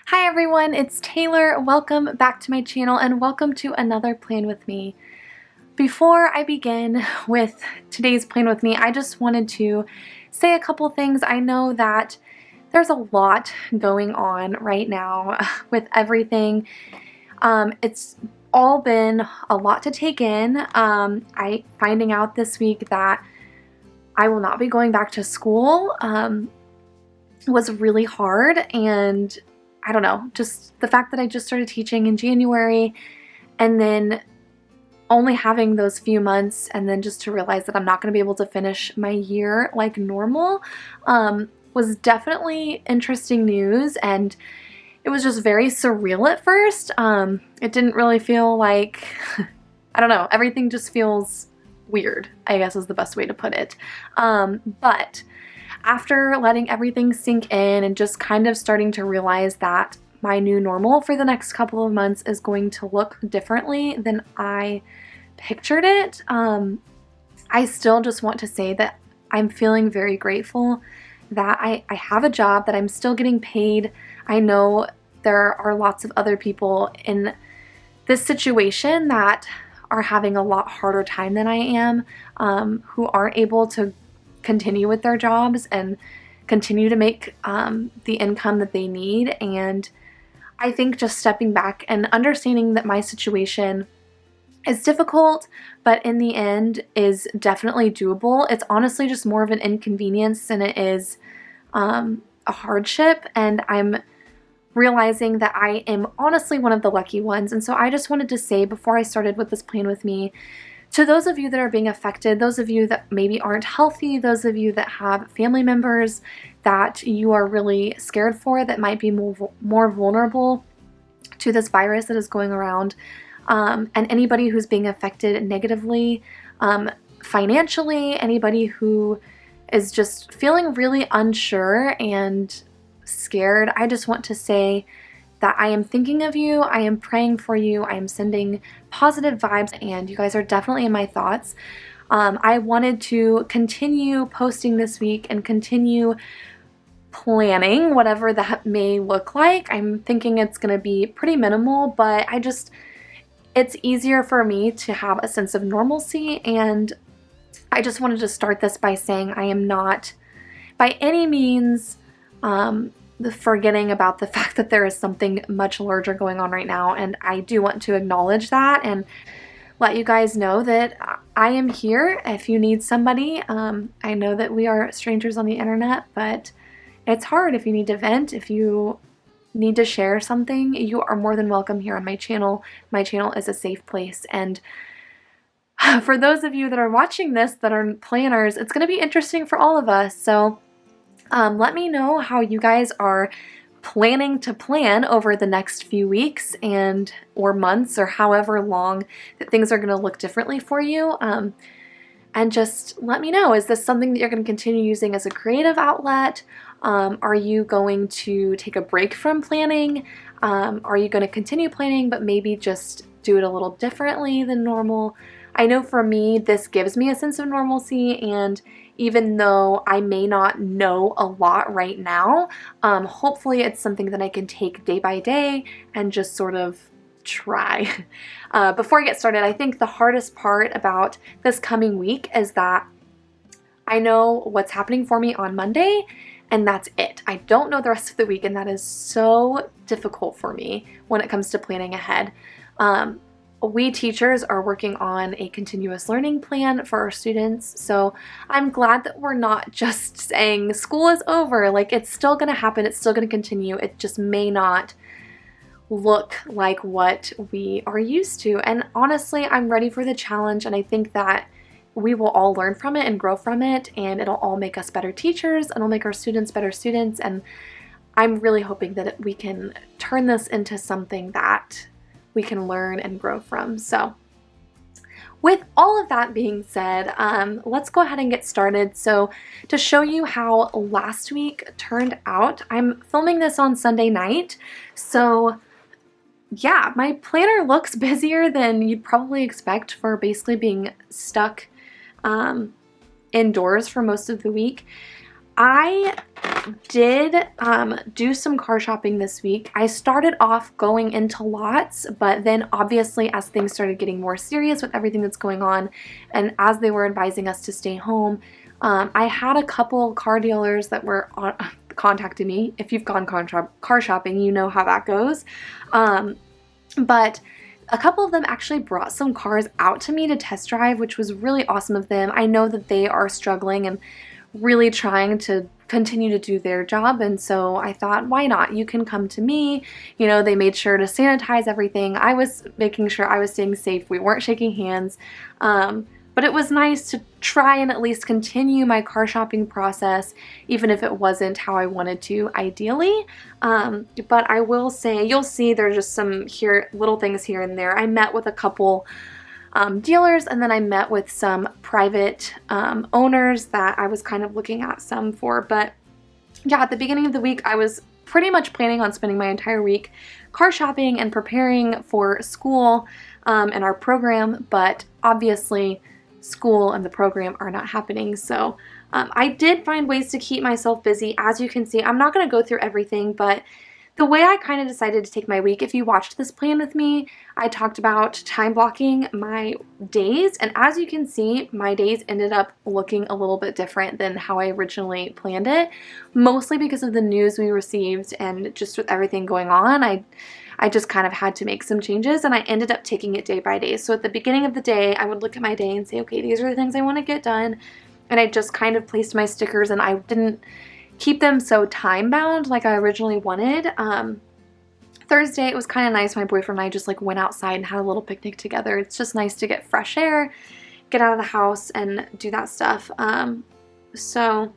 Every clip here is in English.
Hi everyone, it's Taylor. Welcome back to my channel and welcome to another plan with me. Before I begin with today's plan with me, I just wanted to say a couple things. I know that there's a lot going on right now with everything. It's all been a lot to take in. I finding out this week that I will not be going back to school was really hard, and I don't know, just the fact that I just started teaching in January and then only having those few months and then just to realize that I'm not going to be able to finish my year like normal was definitely interesting news, and it was just very surreal at first. It didn't really feel like, I don't know, everything just feels weird, I guess is the best way to put it. But after letting everything sink in and just kind of starting to realize that my new normal for the next couple of months is going to look differently than I pictured it, I still just want to say that I'm feeling very grateful that I have a job, that I'm still getting paid. I know there are lots of other people in this situation that are having a lot harder time than I am, who aren't able to continue with their jobs and continue to make the income that they need. And I think just stepping back and understanding that my situation is difficult, but in the end is definitely doable. It's honestly just more of an inconvenience than it is a hardship, and I'm realizing that I am honestly one of the lucky ones. And so I just wanted to say before I started with this plan with me, to those of you that are being affected, those of you that maybe aren't healthy, those of you that have family members that you are really scared for that might be more vulnerable to this virus that is going around, and anybody who's being affected negatively, financially, anybody who is just feeling really unsure and scared, I just want to say that I am thinking of you, I am praying for you, I am sending positive vibes, and you guys are definitely in my thoughts. I wanted to continue posting this week and continue planning whatever that may look like. I'm thinking it's going to be pretty minimal, but it's easier for me to have a sense of normalcy, and I just wanted to start this by saying I am not by any means forgetting about the fact that there is something much larger going on right now, and I do want to acknowledge that and let you guys know that I am here if you need somebody. I know that we are strangers on the internet, but it's hard. If you need to vent, if you need to share something, you are more than welcome here on my channel. My channel is a safe place, and for those of you that are watching this that are planners, it's going to be interesting for all of us. So let me know how you guys are planning to plan over the next few weeks or months, or however long that things are going to look differently for you. And just let me know, is this something that you're going to continue using as a creative outlet? Are you going to take a break from planning? Are you going to continue planning but maybe just do it a little differently than normal? I know for me, this gives me a sense of normalcy, and even though I may not know a lot right now, hopefully it's something that I can take day by day and just sort of try. Before I get started, I think the hardest part about this coming week is that I know what's happening for me on Monday, and that's it. I don't know the rest of the week, and that is so difficult for me when it comes to planning ahead. We teachers are working on a continuous learning plan for our students, so I'm glad that we're not just saying school is over. Like, it's still going to happen, it's still going to continue, it just may not look like what we are used to. And honestly, I'm ready for the challenge, and I think that we will all learn from it and grow from it, and it'll all make us better teachers, and it'll make our students better students, and I'm really hoping that we can turn this into something that we can learn and grow from. So with all of that being said, let's go ahead and get started. So to show you how last week turned out, I'm filming this on Sunday night. So yeah, my planner looks busier than you'd probably expect for basically being stuck indoors for most of the week. I did do some car shopping this week. I started off going into lots, but then obviously as things started getting more serious with everything that's going on, and as they were advising us to stay home, I had a couple car dealers that were contacting me. If you've gone car shopping, you know how that goes. But a couple of them actually brought some cars out to me to test drive, which was really awesome of them. I know that they are struggling and really trying to continue to do their job, and so I thought, why not? You can come to me. You know, they made sure to sanitize everything. I was making sure I was staying safe. We weren't shaking hands. But it was nice to try and at least continue my car shopping process, even if it wasn't how I wanted to ideally. But I will say, you'll see there's just some little things here and there. I met with a couple dealers, and then I met with some private owners that I was kind of looking at some for. But yeah, at the beginning of the week, I was pretty much planning on spending my entire week car shopping and preparing for school and our program, but obviously school and the program are not happening. So I did find ways to keep myself busy. As you can see, I'm not going to go through everything, but the way I kind of decided to take my week, if you watched this plan with me, I talked about time blocking my days, and as you can see, my days ended up looking a little bit different than how I originally planned it, mostly because of the news we received and just with everything going on. I just kind of had to make some changes, and I ended up taking it day by day. So at the beginning of the day, I would look at my day and say, okay, these are the things I want to get done, and I just kind of placed my stickers, and I didn't keep them so time bound like I originally wanted. Thursday, it was kind of nice. My boyfriend and I just like went outside and had a little picnic together. It's just nice to get fresh air, get out of the house and do that stuff. So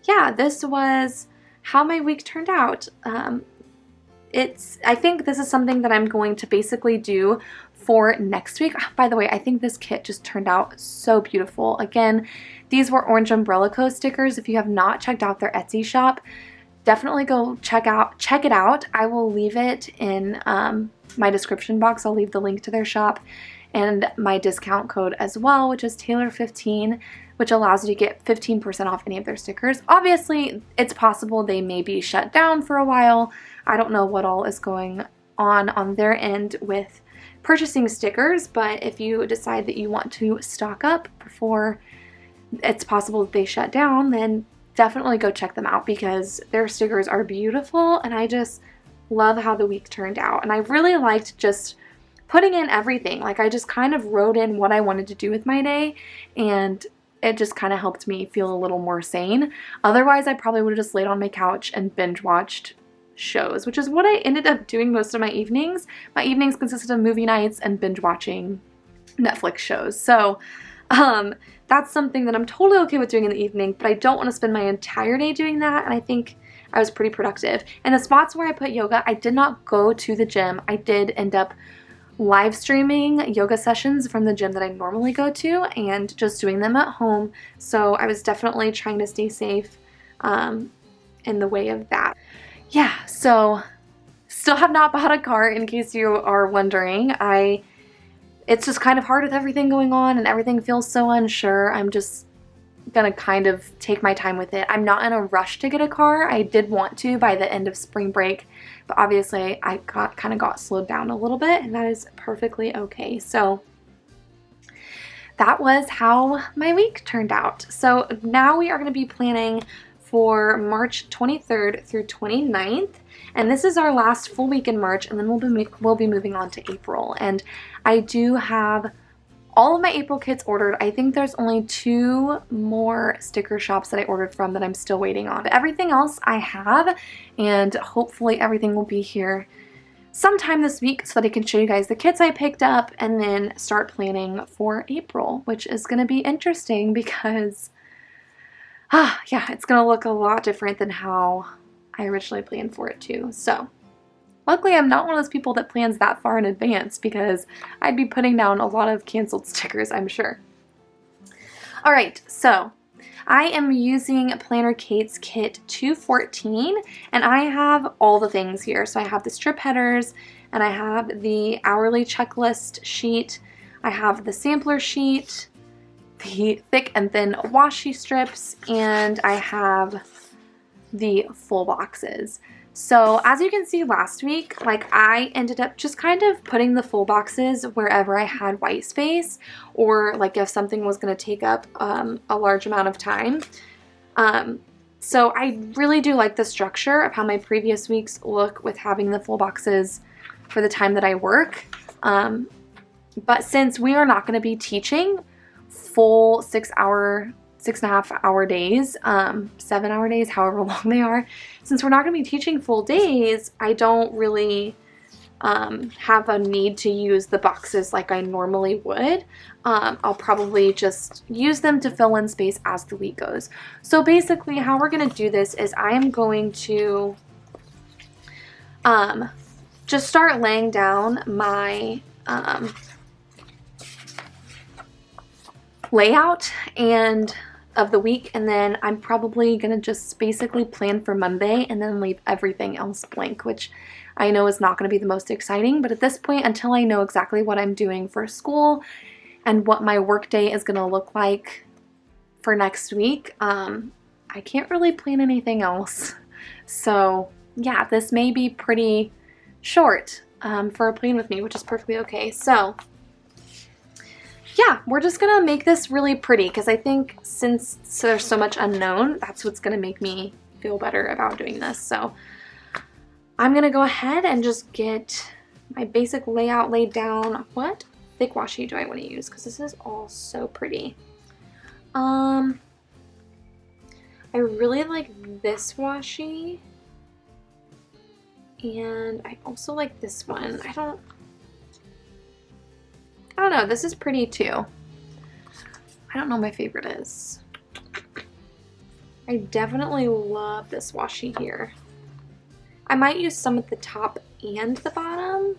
yeah, this was how my week turned out. I think this is something that I'm going to basically do for next week. By the way, I think this kit just turned out so beautiful. Again, these were Orange Umbrella Co. stickers. If you have not checked out their Etsy shop, definitely go check it out. I will leave it in my description box. I'll leave the link to their shop and my discount code as well, which is Taylor15, which allows you to get 15% off any of their stickers. Obviously, it's possible they may be shut down for a while. I don't know what all is going on their end with purchasing stickers, but if you decide that you want to stock up before it's possible that they shut down, then definitely go check them out because their stickers are beautiful, and I just love how the week turned out. And I really liked just putting in everything. Like, I just kind of wrote in what I wanted to do with my day, and it just kind of helped me feel a little more sane. Otherwise, I probably would have just laid on my couch and binge watched shows, which is what I ended up doing most of my evenings. My evenings consisted of movie nights and binge watching Netflix shows. So that's something that I'm totally okay with doing in the evening, but I don't want to spend my entire day doing that, and I think I was pretty productive. And the spots where I put yoga, I did not go to the gym. I did end up live streaming yoga sessions from the gym that I normally go to and just doing them at home. So I was definitely trying to stay safe in the way of that. Yeah, so still have not bought a car, in case you are wondering. It's just kind of hard with everything going on and everything feels so unsure. I'm just gonna kind of take my time with it. I'm not in a rush to get a car. I did want to by the end of spring break, but obviously I kind of got slowed down a little bit, and that is perfectly okay. So that was how my week turned out. So now we are going to be planning for March 23rd through 29th, and this is our last full week in March, and then we'll be moving on to April. And I do have all of my April kits ordered. I think there's only 2 more sticker shops that I ordered from that I'm still waiting on. But everything else I have, and hopefully everything will be here sometime this week so that I can show you guys the kits I picked up and then start planning for April, which is going to be interesting because yeah, it's going to look a lot different than how I originally planned for it to. So luckily, I'm not one of those people that plans that far in advance because I'd be putting down a lot of canceled stickers, I'm sure. All right, so I am using Planner Kate's Kit 214, and I have all the things here. So I have the strip headers, and I have the hourly checklist sheet, I have the sampler sheet, the thick and thin washi strips, and I have the full boxes. So as you can see last week, like I ended up just kind of putting the full boxes wherever I had white space, or like if something was going to take up a large amount of time. So I really do like the structure of how my previous weeks look with having the full boxes for the time that I work. But since we are not going to be teaching full 6.5 hour days, 7-hour days, however long they are, since we're not going to be teaching full days, I don't really have a need to use the boxes like I normally would. I'll probably just use them to fill in space as the week goes. So basically how we're going to do this is I am going to just start laying down my layout and of the week, and then I'm probably gonna just basically plan for Monday and then leave everything else blank, which I know is not gonna be the most exciting, but at this point, until I know exactly what I'm doing for school and what my work day is gonna look like for next week, I can't really plan anything else. So yeah, this may be pretty short for a plan with me, which is perfectly okay. So yeah, we're just gonna make this really pretty because I think since there's so much unknown, that's what's gonna make me feel better about doing this. So I'm gonna go ahead and just get my basic layout laid down. What thick washi do I want to use? Because this is all so pretty. I really like this washi, and I also like this one. I don't know, this is pretty too. I don't know what my favorite is. I definitely love this washi here. I might use some at the top and the bottom,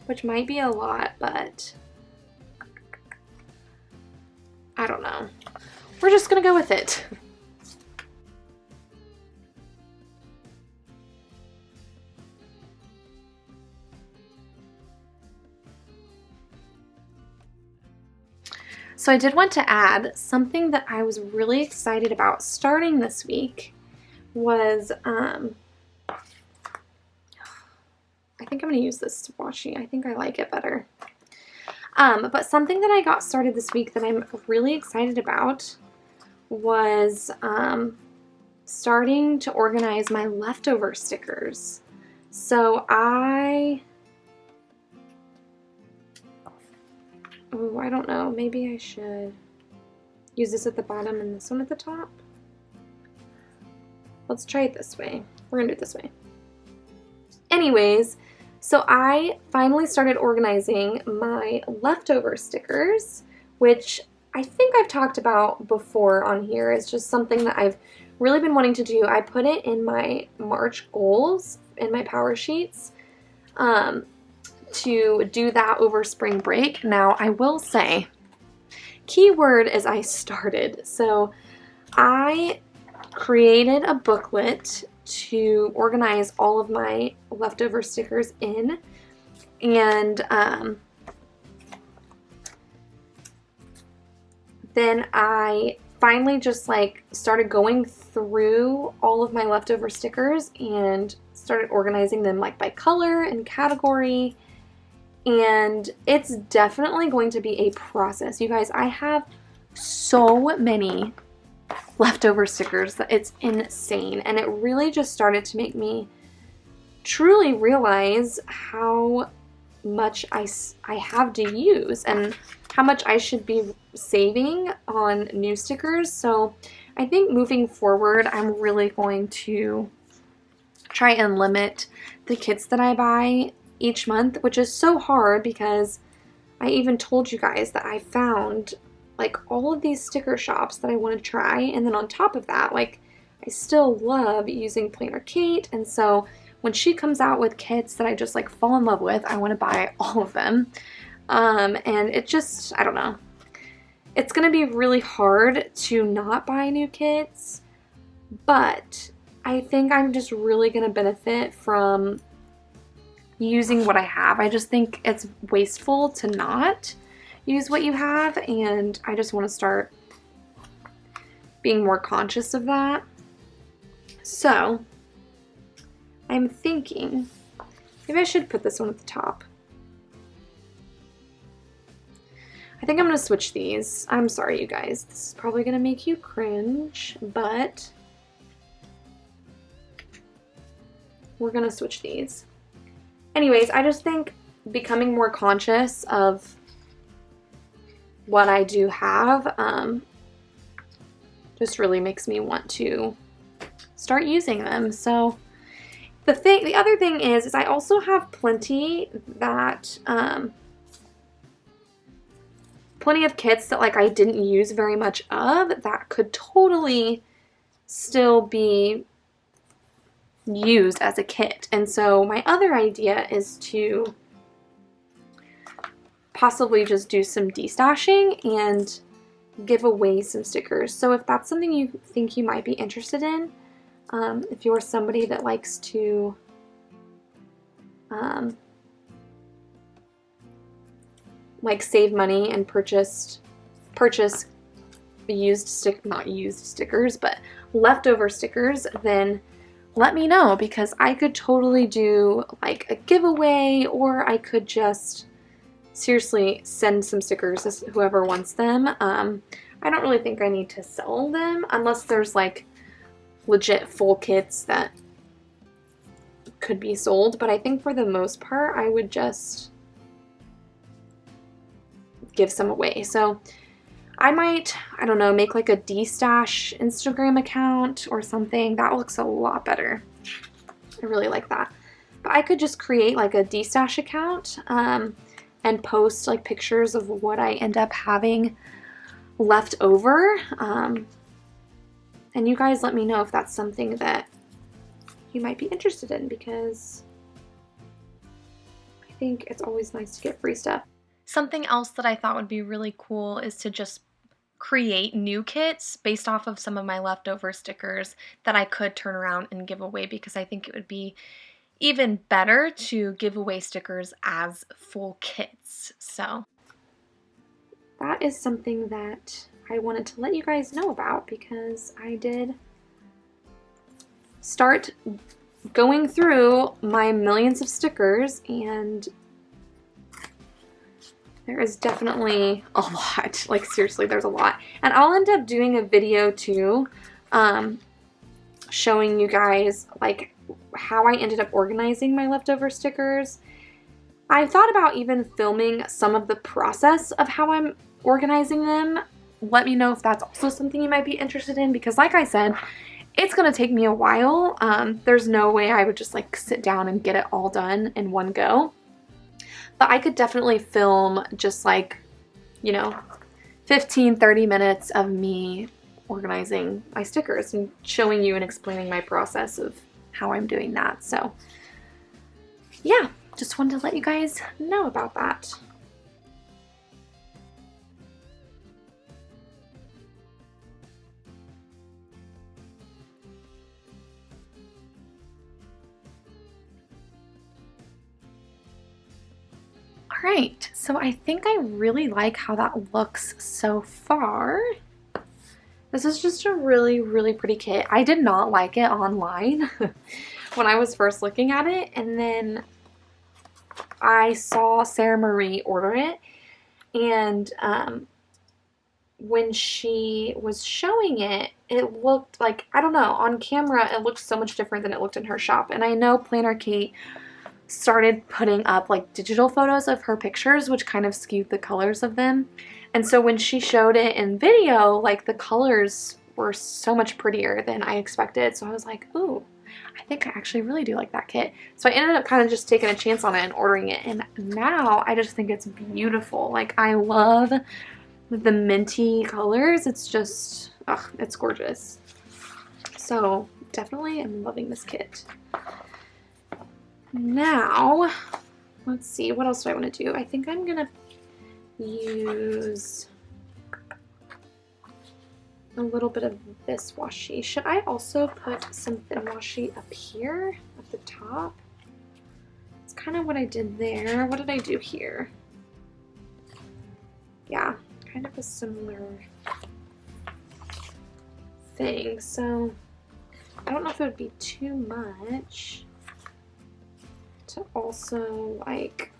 which might be a lot, but I don't know. We're just gonna go with it. So I did want to add something that I was really excited about starting this week was, I think I'm going to use this washi. I think I like it better. But something that I got started this week that I'm really excited about was starting to organize my leftover stickers. So I don't know, maybe I should use this at the bottom and this one at the top. Let's try it this way. We're gonna do it this way. Anyways, so I finally started organizing my leftover stickers, which I think I've talked about before on here. It's just something that I've really been wanting to do. I put it in my March goals in my power sheets to do that over spring break. Now, I will say, keyword is I started. So I created a booklet to organize all of my leftover stickers in, and then I finally just like started going through all of my leftover stickers and started organizing them like by color and category. And it's definitely going to be a process. You guys, I have so many leftover stickers that it's insane. And it really just started to make me truly realize how much I have to use and how much I should be saving on new stickers. So I think moving forward, I'm really going to try and limit the kits that I buy each month, which is so hard because I even told you guys that I found like all of these sticker shops that I want to try, and then on top of that, like I still love using Planner Kate, and so when she comes out with kits that I just like fall in love with, I want to buy all of them. And it just, I don't know, it's gonna be really hard to not buy new kits, but I think I'm just really gonna benefit from using what I have. I just think it's wasteful to not use what you have, and I just want to start being more conscious of that. So I'm thinking maybe I should put this one at the top. I think I'm going to switch these. I'm sorry, you guys. This is probably going to make you cringe, but we're going to switch these. Anyways, I just think becoming more conscious of what I do have just really makes me want to start using them. So the other thing is I also have plenty of kits that like I didn't use very much of that could totally still be used as a kit. And so my other idea is to possibly just do some destashing and give away some stickers. So if that's something you think you might be interested in, if you're somebody that likes to like save money and purchase not used stickers, but leftover stickers, then let me know, because I could totally do like a giveaway, or I could just seriously send some stickers to whoever wants them. I don't really think I need to sell them unless there's like legit full kits that could be sold, but I think for the most part I would just give some away. So I might, I don't know, make like a destash Instagram account or something. That looks a lot better. I really like that. But I could just create like a destash account and post like pictures of what I end up having left over. And you guys let me know if that's something that you might be interested in, because I think it's always nice to get free stuff. Something else that I thought would be really cool is to just create new kits based off of some of my leftover stickers that I could turn around and give away, because I think it would be even better to give away stickers as full kits. So that is something that I wanted to let you guys know about, because I did start going through my millions of stickers, and there is definitely a lot. Like seriously, there's a lot. And I'll end up doing a video too, showing you guys like how I ended up organizing my leftover stickers. I thought about even filming some of the process of how I'm organizing them. Let me know if that's also something you might be interested in, because like I said, it's gonna take me a while. There's no way I would just like sit down and get it all done in one go. But I could definitely film just like, you know, 15-30 minutes of me organizing my stickers and showing you and explaining my process of how I'm doing that. So yeah, just wanted to let you guys know about that. Alright, so I think I really like how that looks so far. This is just a really, really pretty kit. I did not like it online when I was first looking at it, and then I saw Sarah Marie order it, and when she was showing it, it looked like, I don't know, on camera it looked so much different than it looked in her shop. And I know Planner Kate started putting up like digital photos of her pictures, which kind of skewed the colors of them. And so when she showed it in video, like the colors were so much prettier than I expected. So I was like, ooh, I think I actually really do like that kit. So I ended up kind of just taking a chance on it and ordering it. And now I just think it's beautiful. Like I love the minty colors. It's just, ugh, it's gorgeous. So definitely I'm loving this kit. Now, let's see, what else do I want to do? I think I'm gonna use a little bit of this washi. Should I also put some thin washi up here at the top? It's kind of what I did there. What did I do here? yeah, kind of a similar thing. So I don't know if it would be too much to also like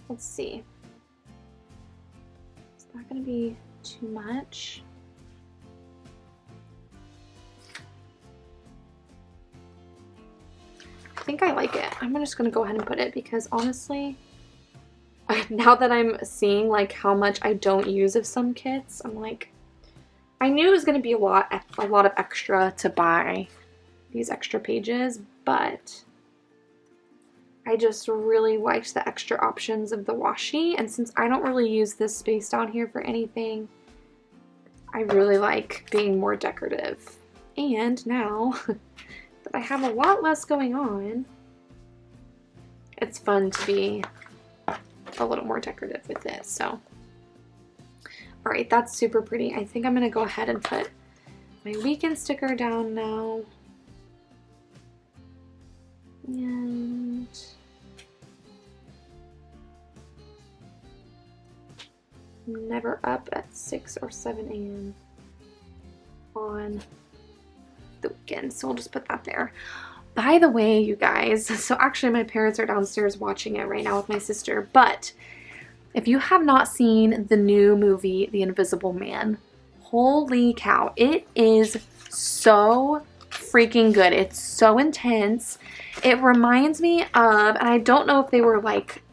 let's see. Is that gonna be too much? I think I like it. I'm just gonna go ahead and put it because honestly, now that I'm seeing like how much I don't use of some kits, I'm like, I knew it was gonna be a lot of extra to buy these extra pages, but I just really liked the extra options of the washi, and since I don't really use this space down here for anything, I really like being more decorative. And now that I have a lot less going on, it's fun to be a little more decorative with it. So all right, that's super pretty. I think I'm gonna go ahead and put my weekend sticker down now. And never up at 6 or 7 a.m. on the weekend. So we'll just put that there. By the way, you guys, so actually my parents are downstairs watching it right now with my sister, but if you have not seen the new movie, The Invisible Man, holy cow, it is so freaking good. It's so intense. It reminds me of, and I don't know if they were like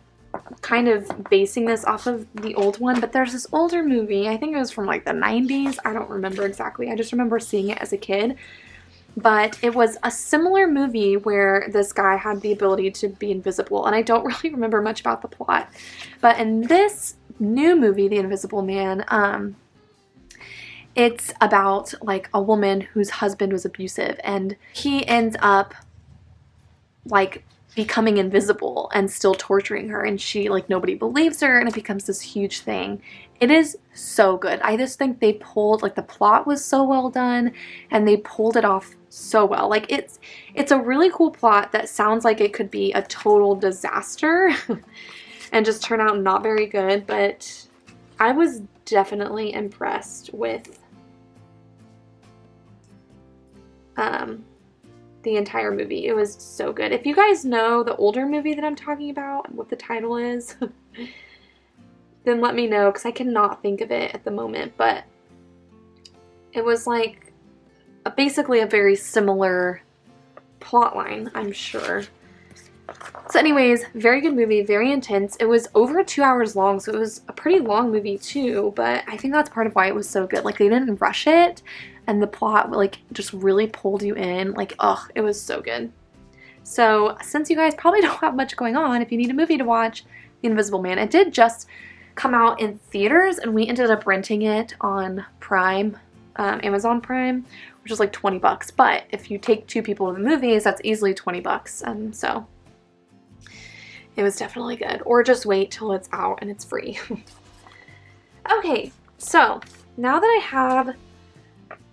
kind of basing this off of the old one, but there's this older movie, I think it was from like the 90s, I don't remember exactly, I just remember seeing it as a kid, but it was a similar movie where this guy had the ability to be invisible, and I don't really remember much about the plot, but in this new movie, The Invisible Man, it's about like a woman whose husband was abusive, and he ends up like becoming invisible and still torturing her, and she like nobody believes her, and it becomes this huge thing. It is so good. I just think they pulled, like, the plot was so well done and they pulled it off so well. Like it's a really cool plot that sounds like it could be a total disaster and just turn out not very good, but I was definitely impressed with the entire movie. It was so good. If you guys know the older movie that I'm talking about, what the title is, then let me know, because I cannot think of it at the moment, but it was like basically a very similar plot line, I'm sure. So anyways, very good movie, very intense. It was over 2 hours long, so it was a pretty long movie too, but I think that's part of why it was so good. Like, they didn't rush it, and the plot like just really pulled you in. Like, oh, it was so good. So since you guys probably don't have much going on, if you need a movie to watch, The Invisible Man. It did just come out in theaters, and we ended up renting it on Prime, Amazon Prime, which is like 20 bucks. But if you take 2 people to the movies, that's easily 20 bucks. So it was definitely good. Or just wait till it's out and it's free. Okay, so now that I have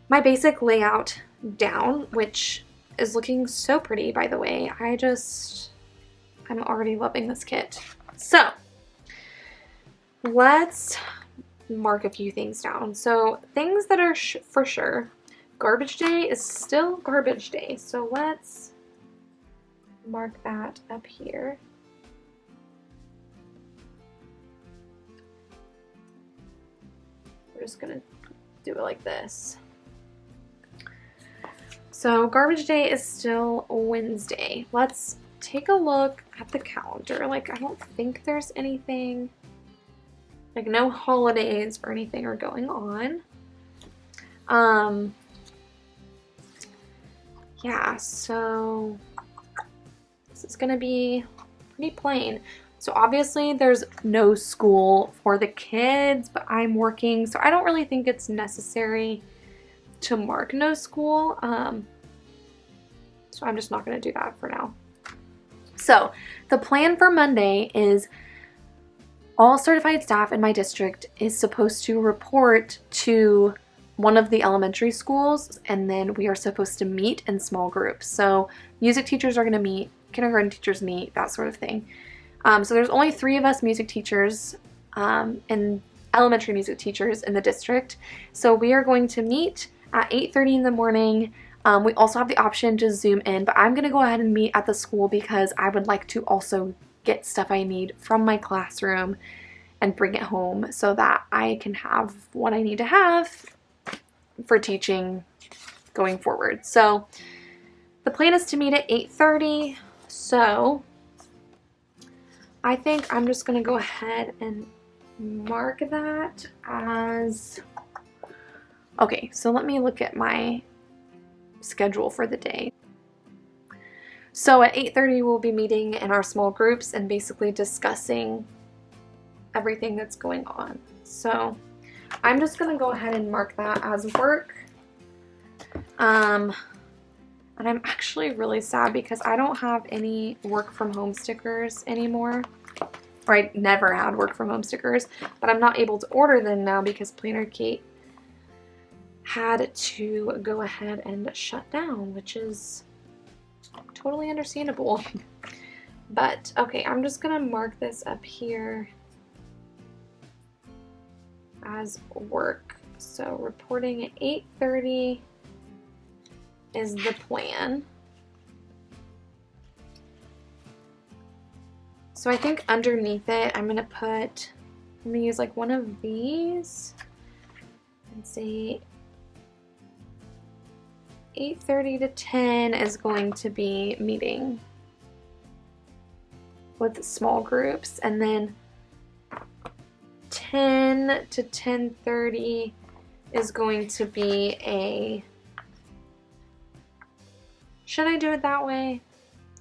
my basic layout down, which is looking so pretty, by the way, I'm already loving this kit. So let's mark a few things down. So things that are for sure, garbage day is still garbage day. So let's mark that up here. We're just gonna do it like this. So garbage day is still Wednesday. Let's take a look at the calendar. Like, I don't think there's anything, like no holidays or anything are going on. Yeah, so this is gonna be pretty plain. So obviously there's no school for the kids, but I'm working, so I don't really think it's necessary to mark no school. So I'm just not gonna do that for now. So the plan for Monday is all certified staff in my district is supposed to report to one of the elementary schools, and then we are supposed to meet in small groups. So music teachers are going to meet kindergarten teachers meet, that sort of thing. So there's only 3 of us music teachers and elementary music teachers in the district. So we are going to meet at 8:30 in the morning. We also have the option to Zoom in, but I'm going to go ahead and meet at the school because I would like to also get stuff I need from my classroom and bring it home so that I can have what I need to have for teaching going forward. So the plan is to meet at 8:30. So I think I'm just going to go ahead and mark that as, okay, so let me look at my schedule for the day. So at 8:30 we'll be meeting in our small groups and basically discussing everything that's going on. So I'm just going to go ahead and mark that as work. And I'm actually really sad because I don't have any work from home stickers anymore. Or I never had work from home stickers, but I'm not able to order them now because Planner Kate had to go ahead and shut down, which is totally understandable. But okay, I'm just gonna mark this up here as work. So reporting at 8:30 is the plan. So I think underneath it, I'm gonna use like one of these and say 8:30 to 10 is going to be meeting with small groups, and then 10 to 10:30 is going to be a, should I do it that way?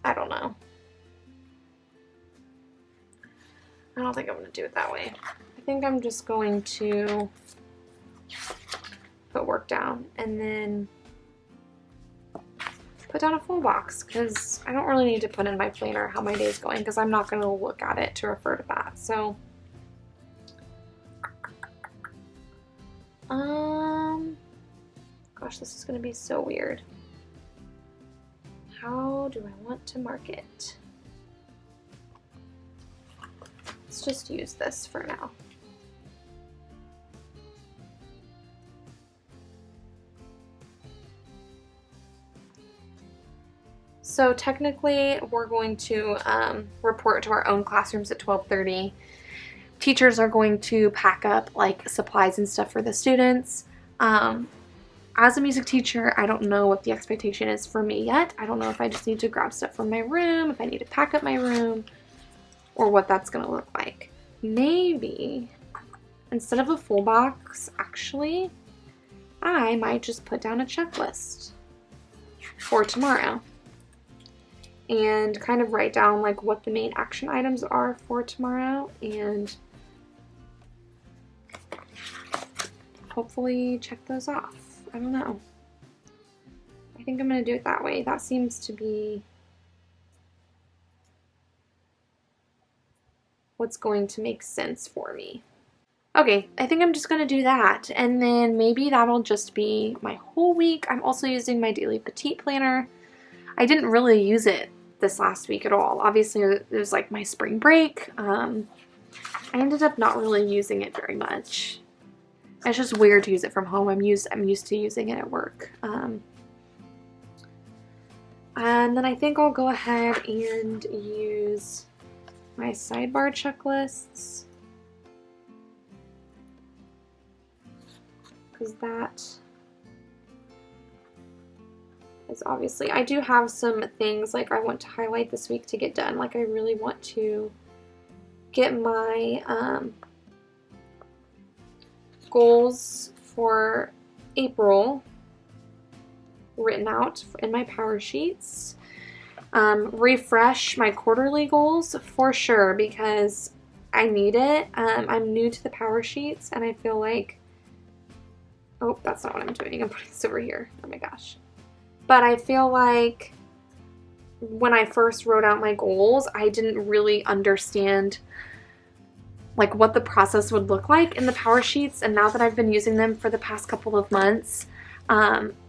I don't know. I don't think I'm going to do it that way. I think I'm just going to put work down and then put down a full box because I don't really need to put in my planner how my day is going because I'm not going to look at it to refer to that. So, gosh, this is going to be so weird. How do I want to mark it? Let's just use this for now. So technically we're going to report to our own classrooms at 12:30. Teachers are going to pack up like supplies and stuff for the students. As a music teacher, I don't know what the expectation is for me yet. I don't know if I just need to grab stuff from my room, if I need to pack up my room, or what that's going to look like. Maybe instead of a full box, actually, I might just put down a checklist for tomorrow and kind of write down like what the main action items are for tomorrow and hopefully check those off. I don't know. I think I'm going to do it that way. That seems to be what's going to make sense for me. Okay, I think I'm just going to do that, and then maybe that'll just be my whole week. I'm also using my daily petite planner. I didn't really use it this last week at all. Obviously, it was like my spring break. I ended up not really using it very much. It's just weird to use it from home. I'm used to using it at work. And then I think I'll go ahead and use my sidebar checklists, because that is obviously, I do have some things like I want to highlight this week to get done. Like I really want to get my goals for April written out in my power sheets. Refresh my quarterly goals for sure because I need it. I'm new to the power sheets and I feel like, oh, that's not what I'm doing. I'm putting this over here. Oh my gosh. But I feel like when I first wrote out my goals, I didn't really understand like what the process would look like in the power sheets, and now that I've been using them for the past couple of months,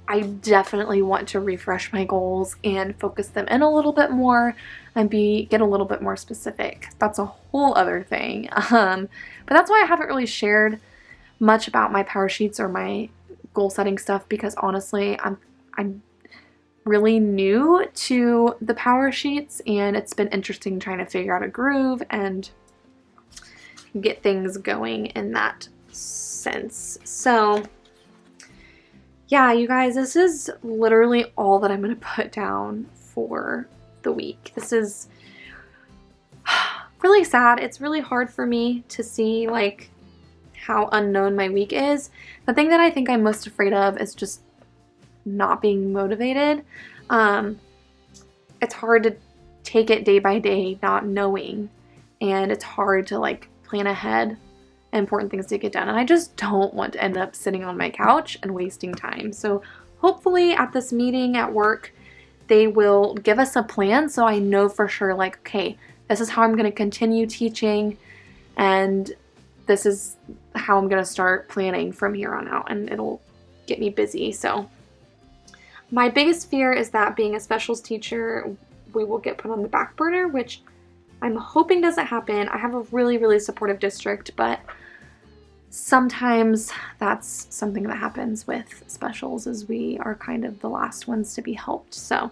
I definitely want to refresh my goals and focus them in a little bit more and get a little bit more specific. That's a whole other thing. But that's why I haven't really shared much about my power sheets or my goal setting stuff, because honestly, I'm really new to the power sheets, and it's been interesting trying to figure out a groove and get things going in that sense. So yeah, you guys, this is literally all that I'm going to put down for the week. This is really sad. It's really hard for me to see like how unknown my week is. The thing that I think I'm most afraid of is just not being motivated. It's hard to take it day by day, not knowing, and it's hard to like plan ahead, important things to get done, and I just don't want to end up sitting on my couch and wasting time. So hopefully at this meeting at work, they will give us a plan so I know for sure, like, okay, this is how I'm going to continue teaching, and this is how I'm going to start planning from here on out, and it'll get me busy. So my biggest fear is that being a specials teacher, we will get put on the back burner, which I'm hoping doesn't happen. I have a really, really supportive district, but sometimes that's something that happens with specials, is we are kind of the last ones to be helped. So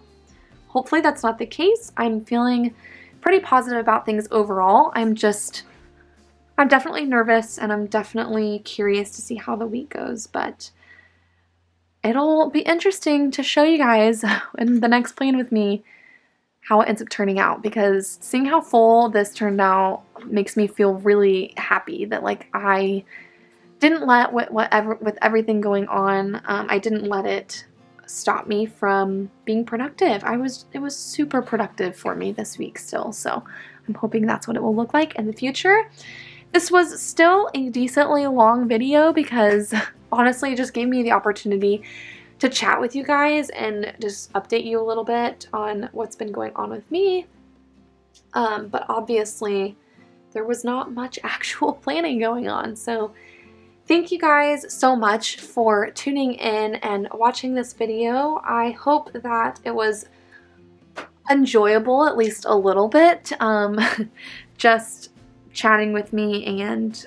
hopefully that's not the case. I'm feeling pretty positive about things overall. I'm definitely nervous, and I'm definitely curious to see how the week goes, but it'll be interesting to show you guys in the next plan with me how it ends up turning out, because seeing how full this turned out makes me feel really happy that like I didn't let with everything going on, I didn't let it stop me from being productive. It was super productive for me this week still, so I'm hoping that's what it will look like in the future. This was still a decently long video because honestly it just gave me the opportunity to chat with you guys and just update you a little bit on what's been going on with me. But obviously there was not much actual planning going on. So thank you guys so much for tuning in and watching this video. I hope that it was enjoyable, at least a little bit. Just chatting with me and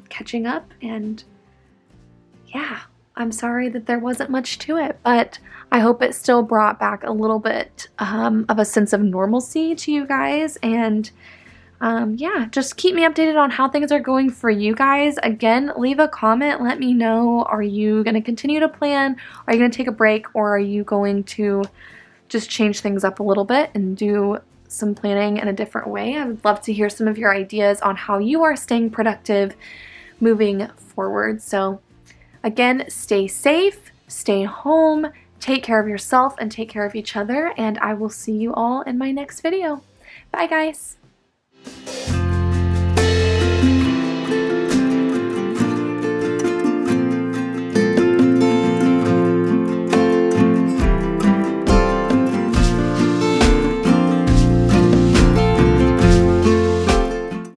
catching up, and yeah. I'm sorry that there wasn't much to it, but I hope it still brought back a little bit of a sense of normalcy to you guys. And yeah, just keep me updated on how things are going for you guys. Again, leave a comment. Let me know, are you going to continue to plan? Are you going to take a break? Or are you going to just change things up a little bit and do some planning in a different way? I would love to hear some of your ideas on how you are staying productive moving forward. So again, stay safe, stay home, take care of yourself and take care of each other, and I will see you all in my next video. Bye guys!